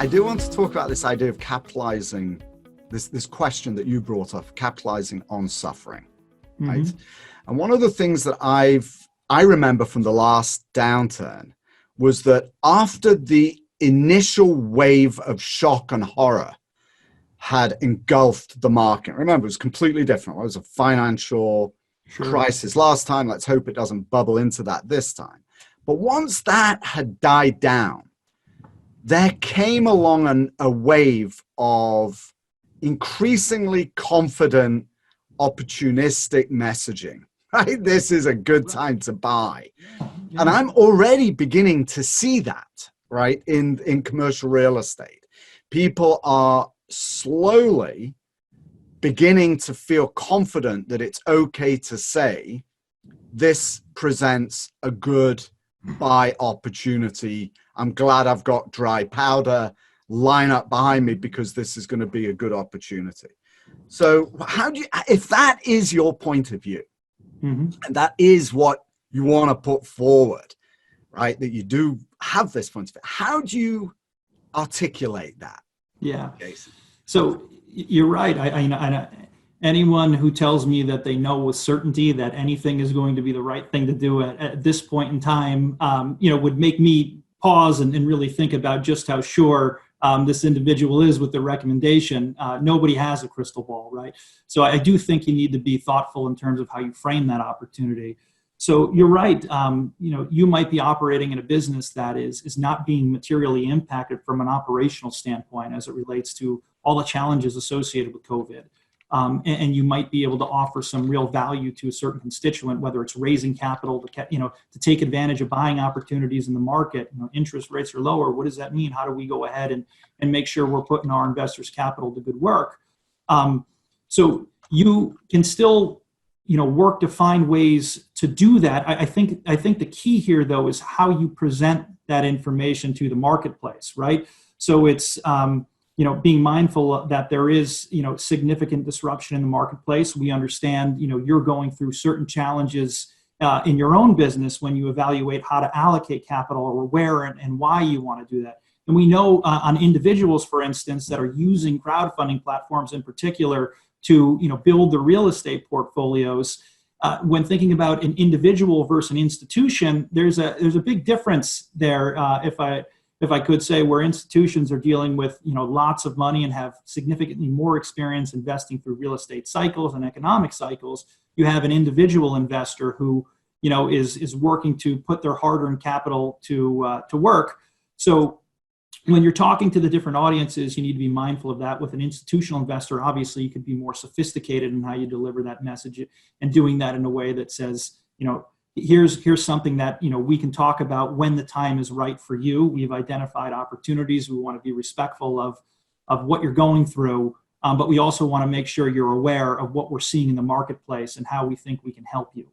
I do want to talk about this idea of capitalizing, this question that you brought up, capitalizing on suffering, right? And one of the things that I remember from the last downturn was that after the initial wave of shock and horror had engulfed the market, remember, it was completely different. It was a financial crisis last time. Let's hope it doesn't bubble into that this time. But once that had died down, there came along a wave of increasingly confident, opportunistic messaging, right? This is a good time to buy. And I'm already beginning to see that, right, in commercial real estate. People are slowly beginning to feel confident that it's okay to say, this presents a good buy opportunity. I'm glad I've got dry powder, line up behind me because this is going to be a good opportunity. So how do you, if that is your point of view, and that is what you want to put forward, right, that you do have this point of view, how do you articulate that? Yeah. Jason? So you're right. Anyone who tells me that they know with certainty that anything is going to be the right thing to do at this point in time, would make me pause and really think about just how sure this individual is with the recommendation. Nobody has a crystal ball, right? So I do think you need to be thoughtful in terms of how you frame that opportunity. So you're right. You might be operating in a business that is not being materially impacted from an operational standpoint as it relates to all the challenges associated with COVID. And you might be able to offer some real value to a certain constituent, whether it's raising capital to take advantage of buying opportunities in the market. Interest rates are lower. What does that mean? How do we go ahead and make sure we're putting our investors' capital to good work? So you can still, work to find ways to do that. I think the key here, though, is how you present that information to the marketplace, right? So it's being mindful that there is, significant disruption in the marketplace. We understand, you're going through certain challenges in your own business when you evaluate how to allocate capital or where and why you want to do that. And we know on individuals, for instance, that are using crowdfunding platforms in particular to, build the real estate portfolios. When thinking about an individual versus an institution, there's a big difference there. If I could say, where institutions are dealing with, lots of money and have significantly more experience investing through real estate cycles and economic cycles, you have an individual investor who, is working to put their hard-earned capital to work. So when you're talking to the different audiences, you need to be mindful of that. With an institutional investor, obviously, you could be more sophisticated in how you deliver that message and doing that in a way that says, here's something that we can talk about when the time is right for you. We've identified opportunities. We want to be respectful of what you're going through, but we also want to make sure you're aware of what we're seeing in the marketplace and how we think we can help you.